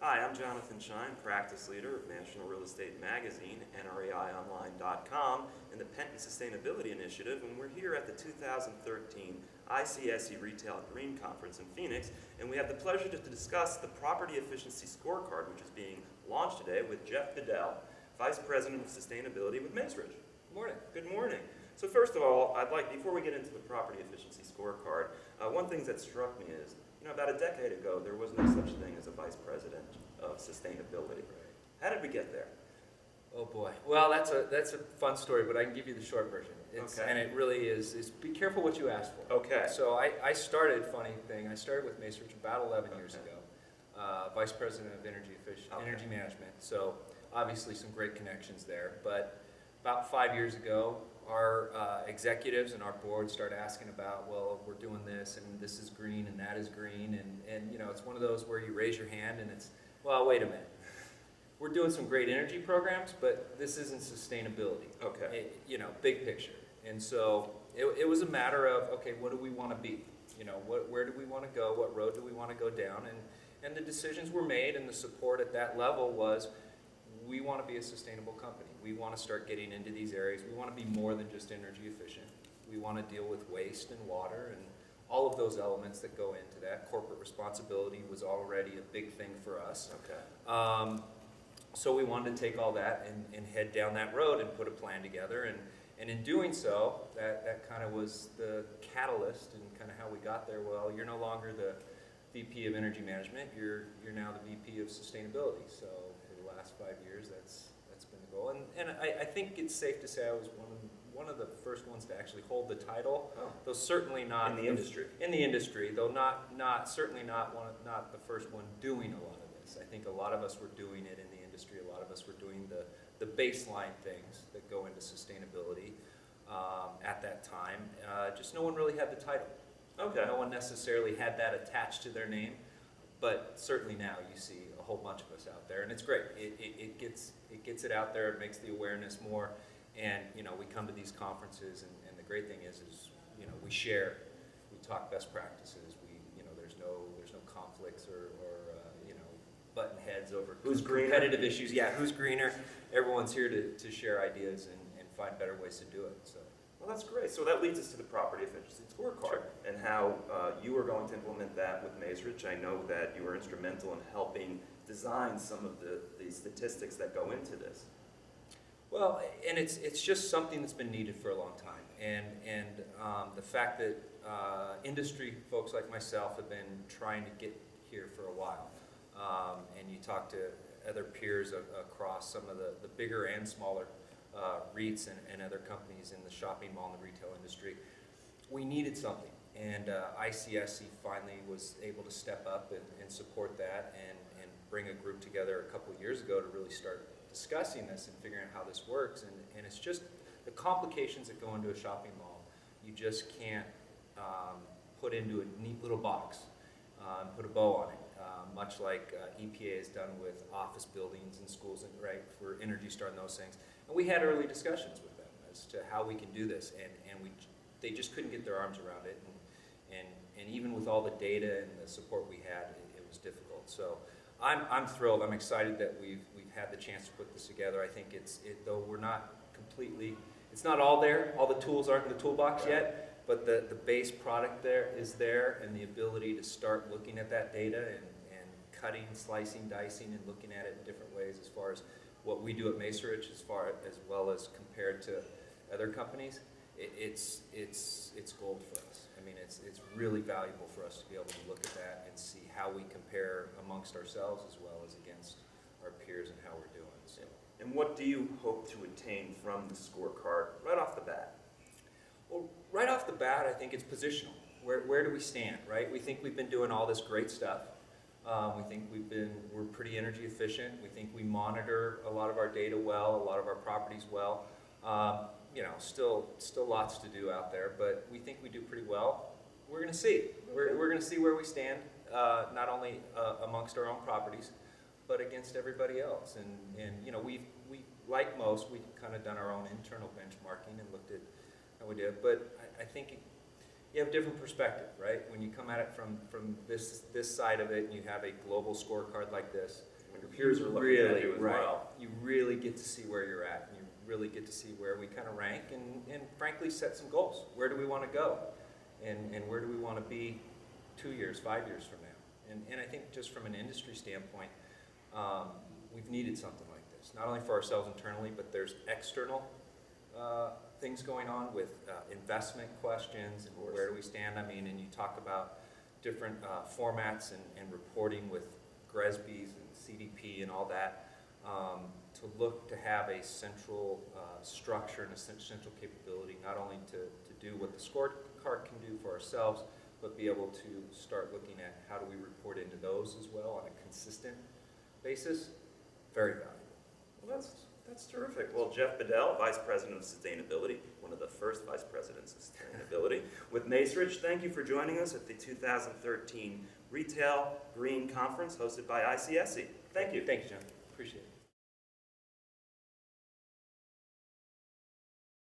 Hi, I'm Jonathan Shine, practice leader of National Real Estate Magazine, NREIOnline.com, and the Penton Sustainability Initiative, and we're here at the 2013 ICSE Retail Green Conference in Phoenix, and we have the pleasure to discuss the Property Efficiency Scorecard, which is being launched today with Jeff Bedell, Vice President of Sustainability with Macerich. Good morning. Good morning. So first of all, before we get into the Property Efficiency Scorecard, one thing that struck me is, about a decade ago, there was no such thing as a Vice President of Sustainability. How did we get there? Oh boy. Well, that's a fun story, but I can give you the short version. Okay. And it really is be careful what you ask for. Okay. So I started with Macerich about 11 years ago, Vice President of Energy Management. So obviously some great connections there. But about 5 years ago, our executives and our board start asking about, well, we're doing this and this is green and that is green, and it's one of those where you raise your hand and it's, well, wait a minute. We're doing some great energy programs, but this isn't sustainability. Okay. Big picture. And so it was a matter of, okay, what do we want to be? Where do we want to go? What road do we want to go down? And the decisions were made, and the support at that level was, we want to be a sustainable company. We want to start getting into these areas. We want to be more than just energy efficient. We want to deal with waste and water and all of those elements that go into that. Corporate responsibility was already a big thing for us. Okay. So we wanted to take all that and head down that road and put a plan together. And in doing so, that kind of was the catalyst and kind of how we got there. Well, you're no longer the VP of Energy Management. You're now the VP of Sustainability. So for the last 5 years, that's been the goal. And I think it's safe to say I was one of the first ones to actually hold the title. Oh. Though certainly not In the industry. In the industry, though certainly not the first one doing a lot of this. I think a lot of us were doing it in the industry. A lot of us were doing the baseline things that go into sustainability at that time. Just no one really had the title. Okay. No one necessarily had that attached to their name, but certainly now you see a whole bunch of us out there, and it's great. It gets it out there. It makes the awareness more, and we come to these conferences, and the great thing is we share, we talk best practices. There's no conflicts or button heads over Who's competitive issues. Yeah, who's greener? Everyone's here to share ideas and find better ways to do it. So. Well, that's great. So that leads us to the Property Efficiency Scorecard. Sure. And how you are going to implement that with Macerich. I know that you were instrumental in helping design some of the statistics that go into this. Well, and it's just something that's been needed for a long time, and the fact that industry folks like myself have been trying to get here for a while, and you talk to other peers across some of the bigger and smaller REITs and other companies in the shopping mall and the retail industry, we needed something, and ICSE finally was able to step up and support that and bring a group together a couple of years ago to really start discussing this and figuring out how this works. And it's just the complications that go into a shopping mall. You just can't put into a neat little box and put a bow on it, much like EPA has done with office buildings and schools, and right, for Energy Star and those things. And we had early discussions with them as to how we can do this, and they just couldn't get their arms around it. And even with all the data and the support we had, it was difficult. So I'm thrilled. I'm excited that we've had the chance to put this together. I think though we're not completely, it's not all there. All the tools aren't in the toolbox yet, but the base product is there, and the ability to start looking at that data and cutting, slicing, dicing, and looking at it in different ways as far as what we do at Macerich, as well as compared to other companies. It's gold for us. I mean, it's really valuable for us to be able to look at that and see how we compare amongst ourselves as well as against our peers and how we're doing. So. And what do you hope to attain from the scorecard right off the bat? Well, right off the bat, I think it's positional. Where do we stand, right? We think we've been doing all this great stuff. We think we're pretty energy efficient. We think we monitor a lot of our data well, a lot of our properties well. Still lots to do out there, but we think we do pretty well. We're going to see. We're going to see where we stand, not only amongst our own properties, but against everybody else. And we like most, we've kind of done our own internal benchmarking and looked at how we did. But I think you have a different perspective, right? When you come at it from this side of it, and you have a global scorecard like this, When your peers are looking really, at you as right, well. you really get to see where you're at. You really get to see where we kind of rank, and frankly set some goals. Where do we want to go, and where do we want to be 2 years, 5 years from now? And I think just from an industry standpoint, we've needed something like this, not only for ourselves internally, but there's external things going on with investment questions and where do we stand. I mean, and you talk about different formats and reporting with GRESBs and CDP and all that, to look to have a central structure and a central capability, not only to do what the scorecard can do for ourselves, but be able to start looking at how do we report into those as well on a consistent basis. Very valuable. Well, that's terrific. Well, Jeff Bedell, Vice President of Sustainability, one of the first Vice Presidents of Sustainability with Macerich, thank you for joining us at the 2013 Retail Green Conference hosted by ICSC. Thank you. Thank you, John. Appreciate it.